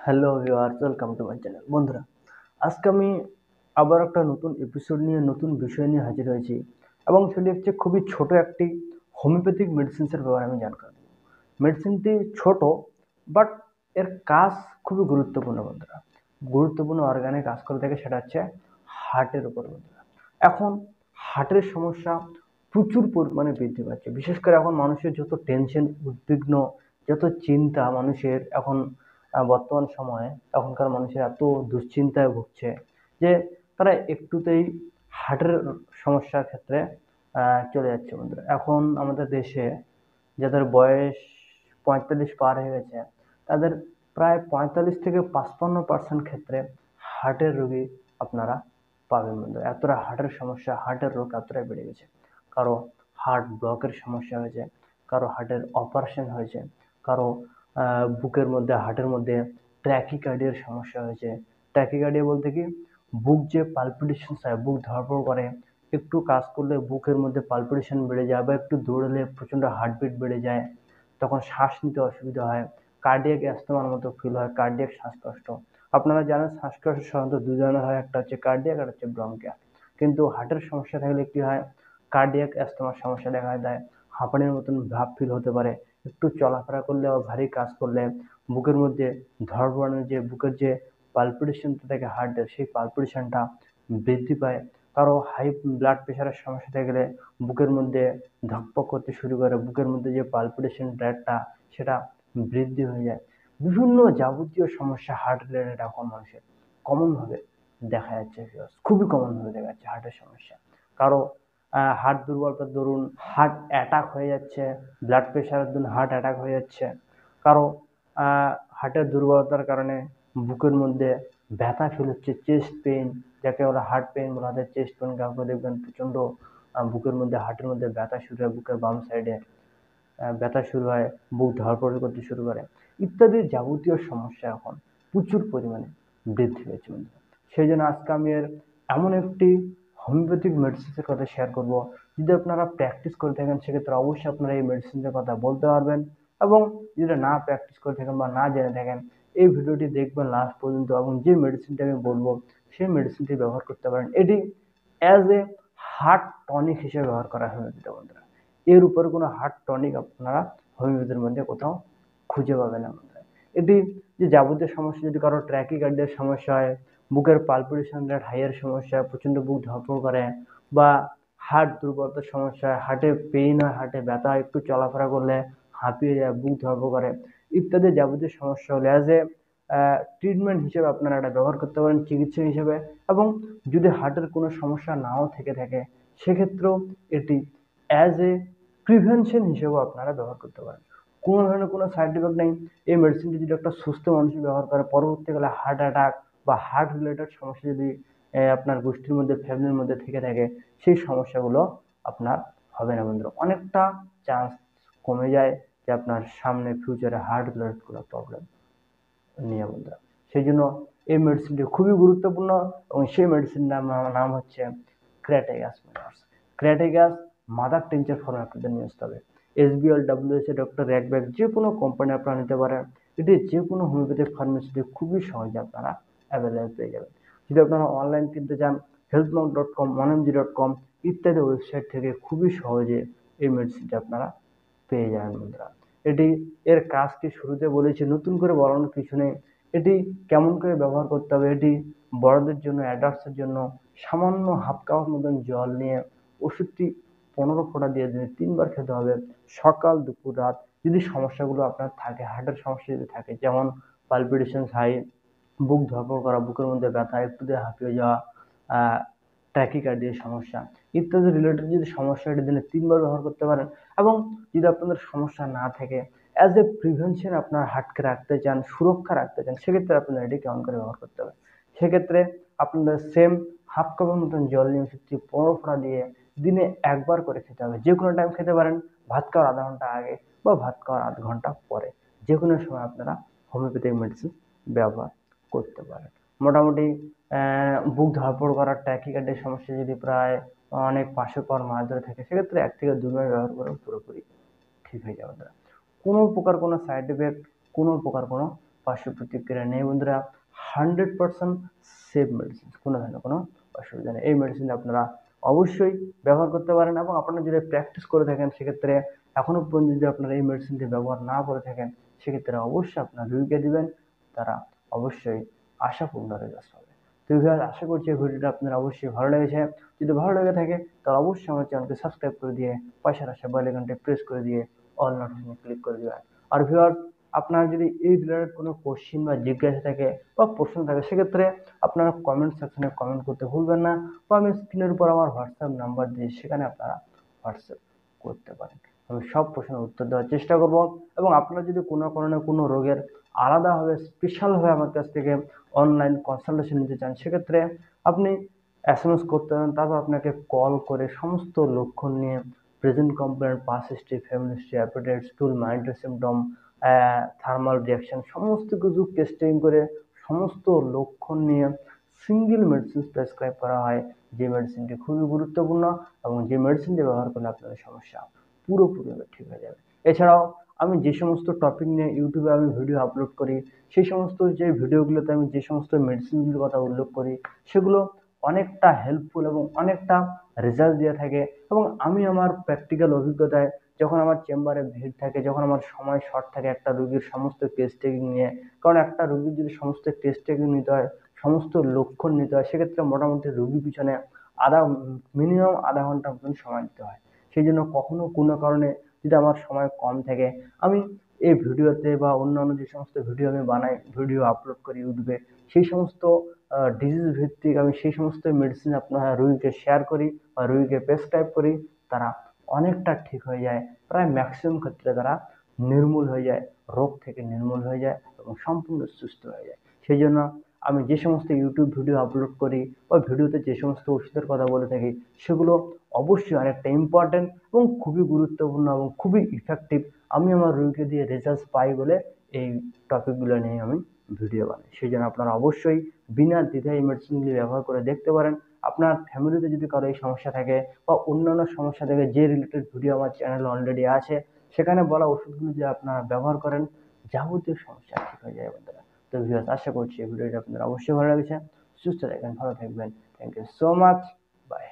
Hello viewers, welcome to my channel. বন্ধুরা, আজকে আমি আবার একটা নতুন এপিসোড নিয়ে নতুন বিষয় নিয়ে হাজির হয়েছি এবং সেটি হচ্ছে খুবই ছোট একটি হোমিওপ্যাথিক মেডিসিনসের ব্যাপারে আমি জানকারি দেব। মেডিসিনটি ছোট, বাট এর কাজ খুবই গুরুত্বপূর্ণ বন্ধুরা। গুরুত্বপূর্ণ অর্গানে কাজ করে থাকে, সেটা হচ্ছে হার্টের উপর বন্ধুরা। এখন হার্টের সমস্যা প্রচুর পরিমাণে বৃদ্ধি পাচ্ছে, বিশেষ করে এখন মানুষের যত টেনশন, উদ্বিগ্ন, যত চিন্তা মানুষের এখন বর্তমান সময়ে এখনকার মানুষের এত দুশ্চিন্তায় ভুগছে যে তারা একটুতেই হার্টের সমস্যার ক্ষেত্রে চলে যাচ্ছে বন্ধুরা। এখন আমাদের দেশে যাদের বয়স 45 পার হয়ে গেছে, তাদের প্রায় 45 থেকে 55% ক্ষেত্রে হার্টের রোগী আপনারা পাবেন বন্ধুরা। এতটা হার্টের সমস্যা, হার্টের রোগ এতটাই বেড়ে গেছে। কারো হার্ট ব্লকের সমস্যা হয়েছে, কারো হার্টের অপারেশন হয়েছে, কারো বুকের মধ্যে, হার্টের মধ্যে ট্র্যাকিকার্ডিয়ার সমস্যা হয়েছে। ট্র্যাকিকার্ডিয়া বলতে কি, বুক যে পালপিটেশন হয়, বুক ধড়ফড় করে, একটু কাজ করলে বুকের মধ্যে পালপিটেশন বেড়ে যায়, বা একটু দৌড়লে প্রচণ্ড হার্টবিট বেড়ে যায়, তখন শ্বাস নিতে অসুবিধা হয়, কার্ডিয়াক অ্যাস্তমার মতো ফিল হয়, কার্ডিয়াক শ্বাসকষ্ট। আপনারা জানেন শ্বাসকষ্ট সাধারণত দু ধরনের হয়, একটা হচ্ছে কার্ডিয়াক আর হচ্ছে ব্রঙ্কিয়াল। কিন্তু হার্টের সমস্যা থাকলে কি হয়, কার্ডিয়াক অ্যাস্তমার সমস্যা দেখা দেয়, হাঁপানির মতন ভাব ফিল হতে পারে, একটু চলাফেরা করলে বা ভারী কাজ করলে বুকের মধ্যে ধড়ফড়ানোর যে বুকের যে পালপিটেশনটা থাকে হার্টের, সেই পালপিটেশনটা বৃদ্ধি পায়। কারো হাই ব্লাড প্রেশারের সমস্যা থেকে গেলে বুকের মধ্যে ধকপক করতে শুরু করে, বুকের মধ্যে যে পালপিটেশন রেটটা সেটা বৃদ্ধি হয়ে যায়। বিভিন্ন যাবতীয় সমস্যা হার্ট রিলেটেড এখন মানুষের কমনভাবে দেখা যাচ্ছে, খুবই কমনভাবে দেখা যাচ্ছে হার্টের সমস্যা। কারো হার্ট দুর্বলতার দরুন হার্ট অ্যাটাক হয়ে যাচ্ছে, ব্লাড প্রেশারের দরুন হার্ট অ্যাটাক হয়ে যাচ্ছে। কারো হার্টের দুর্বলতার কারণে বুকের মধ্যে ব্যথা ফিল হচ্ছে, চেস্ট পেইন, যাকে বলে হার্ট পেইন বলা হয়। চেস্ট পেইন কাউকে দেখবেন প্রচণ্ড বুকের মধ্যে, হার্টের মধ্যে ব্যথা শুরু হয়, বুকের বাম সাইডে ব্যথা শুরু হয়, বুক ধড়ফড় করতে শুরু করে, ইত্যাদি যাবতীয় সমস্যা এখন প্রচুর পরিমাণে বৃদ্ধি পেয়েছে বন্ধুরা। সেই জন্য আজকে আমি এমন একটি হোমিওপ্যাথিক মেডিসিনের কথা শেয়ার করব। যদি আপনারা প্র্যাকটিস করে থাকেন, সেক্ষেত্রে অবশ্যই আপনারা এই মেডিসিনের কথা বলতে পারবেন, এবং যদি না প্র্যাকটিস করে থাকেন বা না জেনে থাকেন, এই ভিডিওটি দেখবেন লাস্ট পর্যন্ত, এবং যে মেডিসিনটা আমি বলবো সেই মেডিসিনটি ব্যবহার করতে পারেন। এটি অ্যাজ এ হার্ট টনিক হিসেবে ব্যবহার করা হয় বন্ধুরা। এর উপরে কোনো হার্ট টনিক আপনারা হোমিওপ্যাথির মধ্যে কোথাও খুঁজে পাবেন না বন্ধুরা। এটি যে যাবতীয় সমস্যা, যদি কারো ট্র্যাকিকার্ডিয়ার সমস্যা হয়, বুকের পালপিটেশন রেট হাইয়ের সমস্যা, প্রচণ্ড বুক ধড়ফড় করে, বা হার্ট দুর্বলতার সমস্যা, হার্টে পেইন হয়, হার্টে ব্যথা হয়, একটু চলাফেরা করলে হাঁপিয়ে যায়, বুক ধড়ফড় করে, ইত্যাদি যাবতীয় সমস্যা হলে অ্যাজ এ ট্রিটমেন্ট হিসেবে আপনারা এটা ব্যবহার করতে পারেন, চিকিৎসা হিসেবে। এবং যদি হার্টের কোনো সমস্যা নাও থেকে থাকে, সেক্ষেত্রেও এটি অ্যাজ এ প্রিভেনশন হিসেবেও আপনারা ব্যবহার করতে পারেন। কোনো ধরনের কোনো সাইড ইফেক্ট নেই। এই মেডিসিনটি যদি একটা সুস্থ মানুষ ব্যবহার করে, পরবর্তীকালে হার্ট অ্যাটাক বা হার্ট রিলেটেড সমস্যা যদি আপনার গোষ্ঠীর মধ্যে, ফ্যামিলির মধ্যে থেকে থাকে, সেই সমস্যাগুলো আপনার হবে না বন্ধুরা। অনেকটা চান্স কমে যায় যে আপনার সামনে ফিউচারে হার্ট রিলেটেড কোনো প্রবলেম নিয়ে বন্ধুরা। সেই জন্য এই মেডিসিনটি খুবই গুরুত্বপূর্ণ, এবং সেই মেডিসিনটার নাম হচ্ছে ক্র্যাটেগাস মিনার্স। ক্র্যাটেগাস মাদার টিনচার ফর্মে আপনাদের নিয়ে আসতে হবে। SBL, WSA, ডক্টর র্যাকব্যাক, যে কোনো কোম্পানি আপনারা নিতে পারেন। এটি যে কোনো হোমিওপ্যাথিক ফার্মেসিতে খুবই সহজে আপনারা অ্যাভেলেবেল পেয়ে যাবেন। যদি আপনারা অনলাইন কিনতে চান, healthmark.com, 1mg.com ইত্যাদি ওয়েবসাইট থেকে খুবই সহজে এই মেডিসিনটি আপনারা পেয়ে যাবেন বন্ধুরা। এটি এর কাজ কি শুরুতে বলেছি, নতুন করে বলানোর কিছু নেই। এটি কেমন করে ব্যবহার করতে হবে, এটি বড়দের জন্য, অ্যাডাল্টসের জন্য সামান্য হাফ কাপের মতন জল নিয়ে ওষুধটি 15 ফোঁটা দিয়ে দিনে 3 বার খেতে হবে, সকাল, দুপুর, রাত। যদি সমস্যাগুলো আপনার থাকে, হার্টের সমস্যা যদি থাকে, যেমন পালপিটেশন হাই, বুক ধড়ফড় করা, বুকের মধ্যে ব্যথা, একটুতে হাঁপিয়ে যাওয়া, ট্র্যাকিকার্ডিয়ার সমস্যা ইত্যাদি রিলেটেড যদি সমস্যা, এটি দিনে 3 বার ব্যবহার করতে পারেন। এবং যদি আপনাদের সমস্যা না থাকে, অ্যাজ এ প্রিভেনশন আপনার হার্টকে রাখতে চান, সুরক্ষা রাখতে চান, সেক্ষেত্রে আপনারা এটি কেমন করে ব্যবহার করতে হবে। সেক্ষেত্রে আপনাদের সেম হাফ কাপের মতন জল নিয়ে ওষুধটি 15 ফোঁটা দিয়ে দিনে 1 বার করে খেতে হবে। যে কোনো টাইম খেতে পারেন, ভাত খাওয়ার আধা ঘন্টা আগে বা ভাত খাওয়ার আধ ঘন্টা পরে, যে কোনো সময় আপনারা হোমিওপ্যাথিক মেডিসিন ব্যবহার করতে পারেন। মোটামুটি বুক ধড়ফড় করার, ট্যাকিকার্ডিয়ার সমস্যা যদি প্রায় অনেক 500 মাস ধরে থাকে, সেক্ষেত্রে 1 থেকে 2 মাস ব্যবহার করে পুরোপুরি ঠিক হয়ে যাবে। কোনো প্রকার কোনো সাইড এফেক্ট, কোনো প্রকার কোনো পার্শ্ব প্রতিক্রিয়া নেই বন্ধুরা। 100% সেফ মেডিসিন, কোনো ধরনের কোনো অসুবিধা নেই। এই মেডিসিন আপনারা অবশ্যই ব্যবহার করতে পারেন, এবং আপনারা যদি প্র্যাকটিস করে থাকেন সেক্ষেত্রে এখনও পর্যন্ত যদি আপনারা এই মেডিসিনটি ব্যবহার না করে থাকেন সেক্ষেত্রে অবশ্যই আপনার রোগীকে দিবেন, তারা অবশ্যই আশাপূর্ণ রেজাল্ট পাবে। তো ভিউয়ার্স, আশা করছি এই ভিডিওটা আপনার অবশ্যই ভালো লেগেছে। যদি ভালো লেগে থাকে তাহলে অবশ্যই আমার চ্যানেলকে সাবস্ক্রাইব করে দিয়ে পাশের আসা বেল আইকনটি প্রেস করে দিয়ে অল নোটিফিকেশন ক্লিক করে দিবেন। আর ভিউয়ার্স, আপনার যদি এই রিলেটেড কোনো কোশ্চিন বা জিজ্ঞাসা থাকে বা প্রশ্ন থাকে সেক্ষেত্রে আপনারা কমেন্ট সেকশনে কমেন্ট করতে ভুলবেন না, বা আমি স্ক্রিনের উপর আমার হোয়াটসঅ্যাপ নাম্বার দিয়ে সেখানে আপনারা হোয়াটসঅ্যাপ করতে পারেন। আমি সব প্রশ্নের উত্তর দেওয়ার চেষ্টা করব, এবং আপনারা যদি কোনো কারণে কোনো রোগের আলাদাভাবে স্পেশালভাবে আমার কাছ থেকে অনলাইন কনসালটেশন নিতে চান সেক্ষেত্রে আপনি এসএমএস করতে পারেন, তারপর আপনাকে কল করে সমস্ত লক্ষণ নিয়ে present complaint, past history, family history, appetite, stool, মাইন্ডারি সিমটম, থার্মাল রিয়াকশন সমস্ত কিছু টেস্টিং করে সমস্ত লক্ষণ নিয়ে সিঙ্গেল মেডিসিন প্রেসক্রাইব করা হয়, যে মেডিসিনটি খুবই গুরুত্বপূর্ণ এবং যে মেডিসিনটি ব্যবহার করলে আপনাদের সমস্যা পুরোপুরিভাবে ঠিক হয়ে যাবে। এছাড়াও আমি যে সমস্ত টপিক নিয়ে ইউটিউবে আমি ভিডিও আপলোড করি সেই সমস্ত যে ভিডিওগুলোতে আমি যে সমস্ত মেডিসিনগুলোর কথা উল্লেখ করি সেগুলো অনেকটা হেল্পফুল এবং অনেকটা রেজাল্ট দিয়ে থাকে, এবং আমি আমার প্র্যাকটিক্যাল অভিজ্ঞতায় যখন আমার চেম্বারে ভিড় থাকে, যখন আমার সময় শর্ট থাকে একটা রোগীর সমস্ত টেস্ট টেকিং নিয়ে, কারণ একটা রোগীর যদি সমস্ত টেস্ট টেকিং নিতে হয়, সমস্ত লক্ষণ নিতে হয়, সেক্ষেত্রে মোটামুটি রোগী পিছনে মিনিমাম আধা ঘন্টা মতন সময় দিতে হয়। সেই জন্য কখনো কোনো কারণে যদি আমার সময় কম থাকে আমি এই ভিডিওতে বা অন্যান্য যে সমস্ত ভিডিও আমি বানাই, ভিডিও আপলোড করি ইউটিউবে, সেই সমস্ত ডিজিজ ভিত্তিক আমি সেই সমস্ত মেডিসিন আপনার রোগীকে শেয়ার করি বা রোগীকে প্রেসক্রাইব করি, তারা অনেকটা ঠিক হয়ে যায়, প্রায় ম্যাক্সিমাম ক্ষেত্রে তারা নির্মূল হয়ে যায়, রোগ থেকে নির্মূল হয়ে যায় এবং সম্পূর্ণ সুস্থ হয়ে যায়। সেই জন্য আমি যে সমস্ত ইউটিউব ভিডিও আপলোড করি বা ভিডিওতে যে সমস্ত ওষুধের কথা বলে থাকি সেগুলো অবশ্যই অনেকটা ইম্পর্টেন্ট এবং খুবই গুরুত্বপূর্ণ এবং খুবই ইফেক্টিভ। আমি আমার রোগীকে দিয়ে রেজাল্ট পাই বলে এই টপিকগুলো নিয়ে আমি ভিডিও বানাই। সেই জন্য আপনারা অবশ্যই বিনা দ্বিধায় এই মেডিসিনগুলি ব্যবহার করে দেখতে পারেন। আপনার ফ্যামিলিতে যদি কারো এই সমস্যা থাকে বা অন্যান্য সমস্যা থেকে যে রিলেটেড ভিডিও আমার চ্যানেলে অলরেডি আছে সেখানে বলা ওষুধগুলো যদি আপনারা ব্যবহার করেন যাবতীয় সমস্যা ঠিক হয়ে যায় বন্ধুরা। তো ভিউয়ার্স, আশা করছি এই ভিডিওটা আপনাদের অবশ্যই ভালো লেগেছে। সুস্থ থাকবেন, ভালো থাকবেন। Thank you so much. By.